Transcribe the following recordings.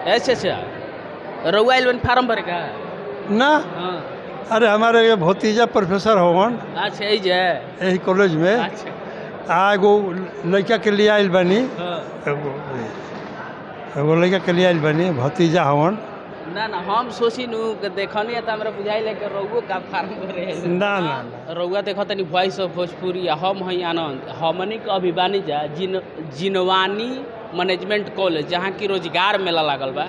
अच्छा अच्छा, रउआ आइल बन फार्म भरे का? ना। हाँ। अरे हमारे ये भतीजा प्रोफेसर होवन अच्छा यही जे। यही कॉलेज में। अच्छा। एगो लड़का के लिए आइल बनी। हाँ। एगो लड़का के लिए आइल बनी, भतीजा होवन। ना ना, हम सोची नु कि देखनी है तो हमरा बुझाई लेके रउआ का फार्म भरे है। ना ना ना। रउआ देखो तनी वॉइस ऑफ भोजपुरी, हम हई आनंद, हमनी के अभिमानी जा जिनवानी मैनेजमेंट कॉलेज, जहाँ की रोजगार मेला लागल बा।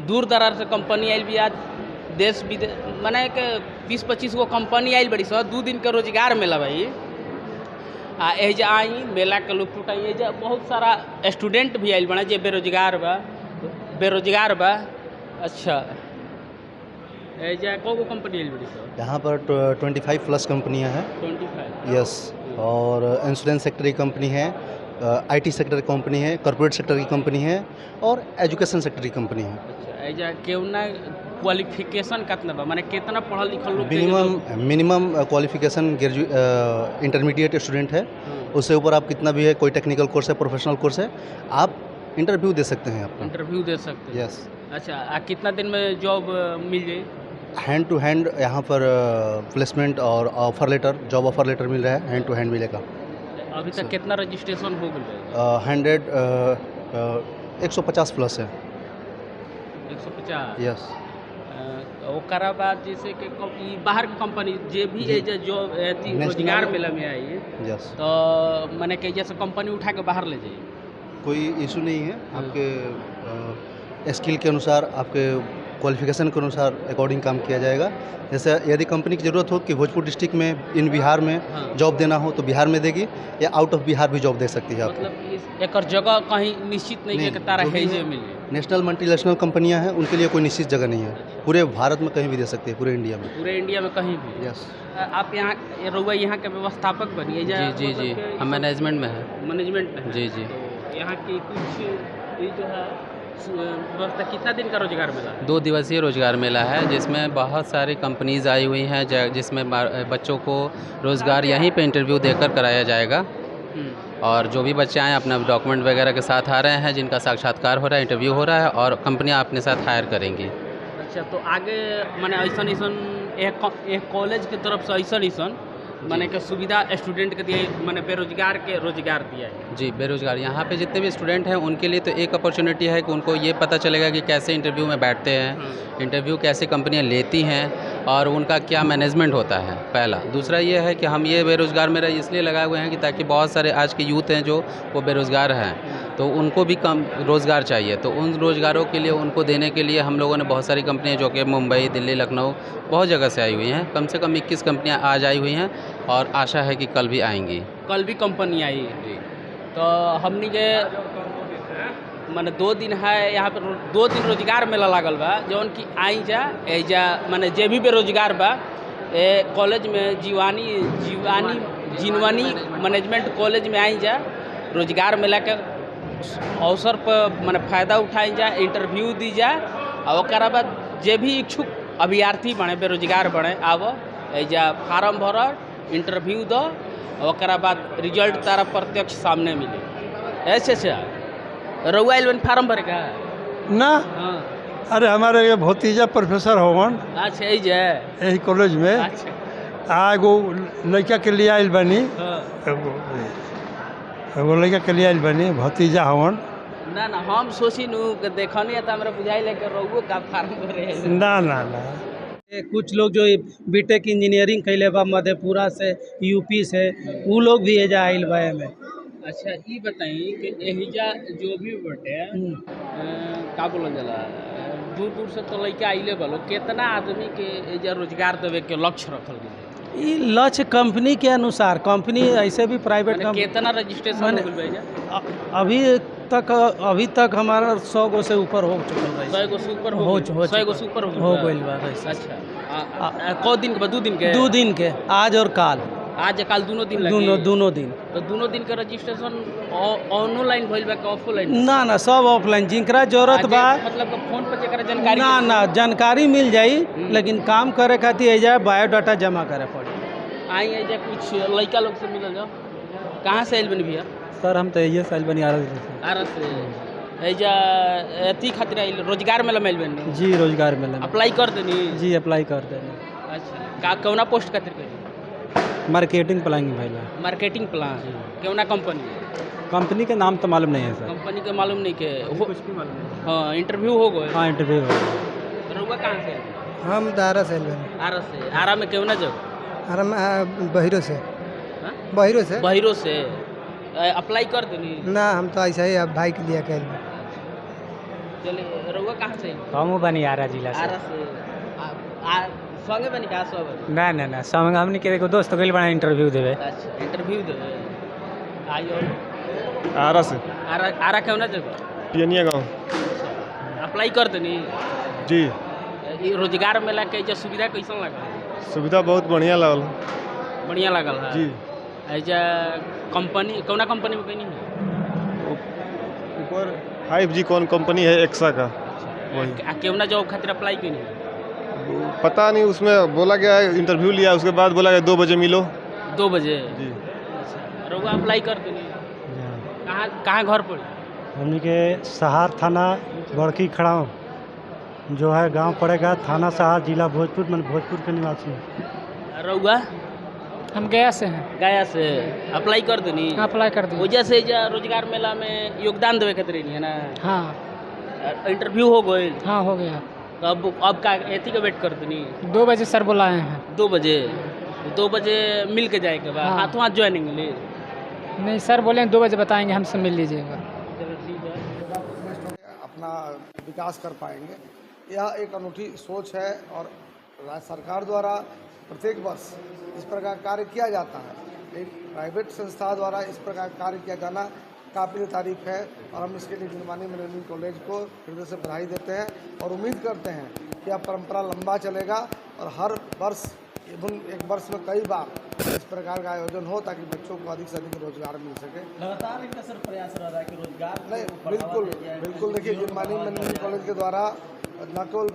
दूर दराज से कंपनी आइल बिया, देश विदेश माने के 20-25 गो कंपनी आइल बड़ी सर। 2 दिन के रोजगार मेला भाई। आ एजा आई मेला के लुत्फ उठाई। एजा बहुत सारा स्टूडेंट भी आइल बना जे बेरोजगार बा। अच्छा, एजा को कंपनी आइल बड़ी सर? यहाँ पर 25 प्लस कंपनियाँ हैं। 25? यस। और इंश्योरेंस सेक्टर की कंपनी है, आईटी सेक्टर की कंपनी है, कॉर्पोरेट सेक्टर की कंपनी है और एजुकेशन सेक्टर की कंपनी है। अच्छा, एजा केवना क्वालिफिकेशन कितना बा, माने कितना पढ़ल लिखल लोग? मिनिमम क्वालिफिकेशन इंटरमीडिएट स्टूडेंट है। उससे ऊपर आप कितना भी है, कोई टेक्निकल कोर्स है, प्रोफेशनल कोर्स है, आप इंटरव्यू दे सकते हैं। आप इंटरव्यू दे सकते हैं? यस। अच्छा, कितना दिन में जॉब मिल जाए? हैंड टू हैंड यहाँ पर प्लेसमेंट और offer letter, job offer letter मिल रहा है, हैंड टू हैंड मिलेगा। अभी तक कितना रजिस्ट्रेशन हो गया? 150 प्लस है। 150? यस। ओकरा बाद जैसे कि बाहर की कंपनी जे भी एजा जो रोजगार मेला में आई है, यस, तो मैंने कि जैसे कंपनी उठा के बाहर ले जाइए, कोई इशू नहीं है। आपके स्किल के अनुसार, आपके क्वालिफिकेशन के अनुसार अकॉर्डिंग काम किया जाएगा। जैसे यदि कंपनी की ज़रूरत हो कि भोजपुर डिस्ट्रिक्ट में इन बिहार में जॉब देना हो तो बिहार में देगी, या आउट ऑफ बिहार भी जॉब दे सकती है आपको। मतलब एक जगह कहीं निश्चित नहीं है कि तारा है जे मिले। नेशनल मल्टीनेशनल कंपनियां हैं, उनके लिए कोई निश्चित जगह नहीं है। पूरे भारत में कहीं भी दे सकती है, पूरे इंडिया में। पूरे इंडिया में कहीं भी? यस। आप यहाँ रउआ यहाँ के व्यवस्थापक बनिए? जी जी, हम मैनेजमेंट में हैं। मैनेजमेंट में? जी जी। तो यहाँ की कुछ ये जो है व्यवस्था, कितना दिन का रोजगार मेला? 2 दिवसीय रोजगार मेला है, जिसमें बहुत सारी कंपनीज आई हुई हैं, जिसमें बच्चों को रोजगार यहीं पे इंटरव्यू देकर कराया जाएगा। और जो भी बच्चे आए अपना डॉक्यूमेंट वगैरह के साथ आ रहे हैं, जिनका साक्षात्कार हो रहा है, इंटरव्यू हो रहा है, और कंपनियां अपने साथ हायर करेंगी। अच्छा, तो आगे माने ऐसा एक कॉलेज की तरफ से ऐसा माने के सुविधा स्टूडेंट के दिए, माने बेरोजगार के रोजगार दिया है? जी, बेरोजगार यहाँ पे जितने भी स्टूडेंट हैं उनके लिए तो एक अपॉर्चुनिटी है कि उनको ये पता चलेगा कि कैसे इंटरव्यू में बैठते हैं, इंटरव्यू कैसे कंपनियाँ लेती हैं और उनका क्या मैनेजमेंट होता है, पहला। दूसरा ये है कि हम ये बेरोजगार मेरा इसलिए लगाए हुए हैं कि ताकि बहुत सारे आज के यूथ हैं जो वो बेरोजगार हैं, तो उनको भी कम रोज़गार चाहिए। तो उन रोज़गारों के लिए उनको देने के लिए हम लोगों ने बहुत सारी कंपनियां, जो कि मुंबई, दिल्ली, लखनऊ, बहुत जगह से आई हुई हैं, कम से कम 21 कंपनियां आज आई हुई हैं और आशा है कि कल भी आएंगी। कल भी कंपनी आई? तो हमनी के माने 2 दिन है यहाँ पर, 2 दिन रोजगार मेला लागल बा, जौन की आई जा एजा माने जे भी बेरोजगार बा कॉलेज में जिनवानी मैनेजमेंट कॉलेज में आई जा, रोजगार मेला के अवसर पर माने फ़ायदा उठाई जा, इंटरव्यू दी जा, और ओकरा बाद जे भी इच्छुक अभ्यर्थी बने, बेरोजगार बने, आव एजा फार्म भर, इंटरव्यू दो, ओकरा बाद रिजल्ट तारा प्रत्यक्ष सामने मिले। ऐसे रउआ आइल बन फार्म भरे का? ना। हाँ। अरे हमारे ये भतीजा प्रोफेसर होवन। अच्छा यही जे। यही कॉलेज में। अच्छा। एगो लड़का के लिए आइल बनी। एगो लड़का के लिए आइल बनी, भतीजा होवन। ना ना, हम सोची नु कि देखनी है तो हमरा बुझाई लेके रउआ का फार्म भरे है। ना ना ना। कुछ लोग जो बीटेक इंजीनियरिंग कैले बा मधेपुरा से, यूपी से, वो लोग भी एजा आइल बा में। अच्छा, ये बताई कि एहिजा जो भी बटे का बोलल जाला, दूर दूर से तो लड़का आइले बा, कितना आदमी के एजा रोजगार देवे के लक्ष्य रखल गया? ये लक्ष्य कंपनी के अनुसार, कंपनी ऐसे भी प्राइवेट कितना रजिस्ट्रेशन हो गइल बा? अभी तक हमारा 100 गो से ऊपर हो चुकल है। 100 गो से ऊपर हो गइल बा? अच्छा, को दिन के बाद? 2 दिन के? 2 दिन के, आज और काल। आज काल दोनों दिन लगे? दोनों दिन। तो दोनों दिन के रजिस्ट्रेशन ऑनलाइन भइल बा कि ऑफलाइन? ना ना, सब ऑफलाइन। जिनकरा जरूरत बा, मतलब फोन पर जेकरा जानकारी ना जानकारी मिल जाई, लेकिन काम करे खातिर एजा बायोडाटा जमा करे पड़ी। आई एजा कुछ लड़का लोग से मिलल जाओ। कहाँ से आइल बनी भैया? सर हम तो ये साल बनी आरस से। आरस से। एजा अथी खातिर आइल रोजगार मेला में आइल बनी जी रोजगार मेला में अप्लाई कर देनी जी अप्लाई कर देंगे अच्छा का कौना पोस्ट खातिर करी मार्केटिंग प्लानिंग भैया मार्केटिंग प्लान कौना कंपनी कंपनी के नाम तो मालूम नहीं है सर कंपनी के मालूम नहीं के कुछ भी मालूम नहीं हाँ इंटरव्यू हो गए हाँ इंटरव्यू रउआ कहाँ से हम दारा से आइल आरा से आरा में कौना जगह हम बहिरो से हाँ? बहिरो से बहिरो से अप्लाई कर देनी ना हम तो ऐसा ही अब भाई के लिए कह चलिए रउआ कहाँ से हम बनी आरा जिला आरा से संगे बनी कहाँ सब ना ना ना संग हमने के देखो दोस्त गइल बना इंटरव्यू देवे अच्छा इंटरव्यू दे आइयो आरा से आरा आरा कौना जगह पियनिया गाँव अप्लाई कर देनी जी ई रोजगार मेला के जो सुविधा कैसन लगा सुविधा बहुत बढ़िया लगल बढ़िया लगल है जी ऐजा कंपनी कौना कंपनी में कहीं नहीं ऊपर 5G कौन कंपनी है एक्सा का वही आ केवना जॉब खातिर अप्लाई कहीं पता नहीं उसमें बोला गया इंटरव्यू लिया उसके बाद बोला गया 2 बजे मिलो 2 बजे जी रउआ अप्लाई कर देनी कहाँ कहाँ घर पर हमने के सहार थाना बड़की खड़ाव जो है गांव पड़ेगा थाना सहार जिला भोजपुर मन भोजपुर के निवासी हैं। रउआ हम गया से हैं गया से अप्लाई कर देनी अप्लाई कर दिए वजह से जा रोजगार मेला में योगदान देवे खातिर नहीं है ना हाँ इंटरव्यू हो गए हाँ हो गया तो अब का एथी का वेट कर देनी 2 बजे सर बुलाए हैं 2 बजे 2 बजे मिल के जाए के बाद हाँ। हाथों हाथ ज्वाइनिंग ले नहीं सर बोले 2 बजे बताएंगे हमसे मिल लीजिएगा चलो ठीक है अपना विकास कर पाएंगे। यह एक अनूठी सोच है और राज्य सरकार द्वारा प्रत्येक वर्ष इस प्रकार कार्य किया जाता है। एक प्राइवेट संस्था द्वारा इस प्रकार कार्य किया जाना काबिल तारीफ है और हम इसके लिए जिनवानी इंजीनियरिंग कॉलेज को हृदय से बधाई देते हैं और उम्मीद करते हैं कि यह परंपरा लंबा चलेगा और हर वर्ष एवं एक वर्ष में कई बार इस प्रकार का आयोजन हो ताकि बच्चों को अधिक से अधिक रोजगार मिल सके। लगातार इनका सर प्रयास रह रहा है कि रोजगार नहीं बिल्कुल बिल्कुल देखिए जिनवानी इंजीनियरिंग कॉलेज के द्वारा न केवल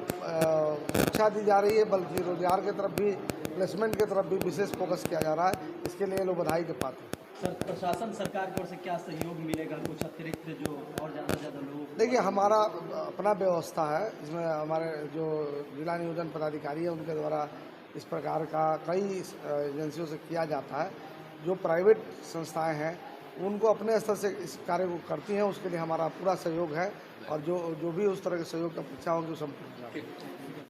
शिक्षा दी जा रही है बल्कि रोजगार की तरफ भी प्लेसमेंट की तरफ भी विशेष फोकस किया जा रहा है। इसके लिए लोग बधाई के पात्र हैं। सर प्रशासन सरकार की ओर से क्या सहयोग मिलेगा कुछ अतिरिक्त जो और ज़्यादा लोग देखिए हमारा अपना व्यवस्था है इसमें हमारे जो जिला नियोजन पदाधिकारी है उनके द्वारा इस प्रकार का कई एजेंसियों से किया जाता है। जो प्राइवेट संस्थाएं हैं उनको अपने स्तर से इस कार्य को करती हैं उसके लिए हमारा पूरा सहयोग है और जो भी उस तरह के सहयोग की अपेक्षा होगी वो संपूर्ण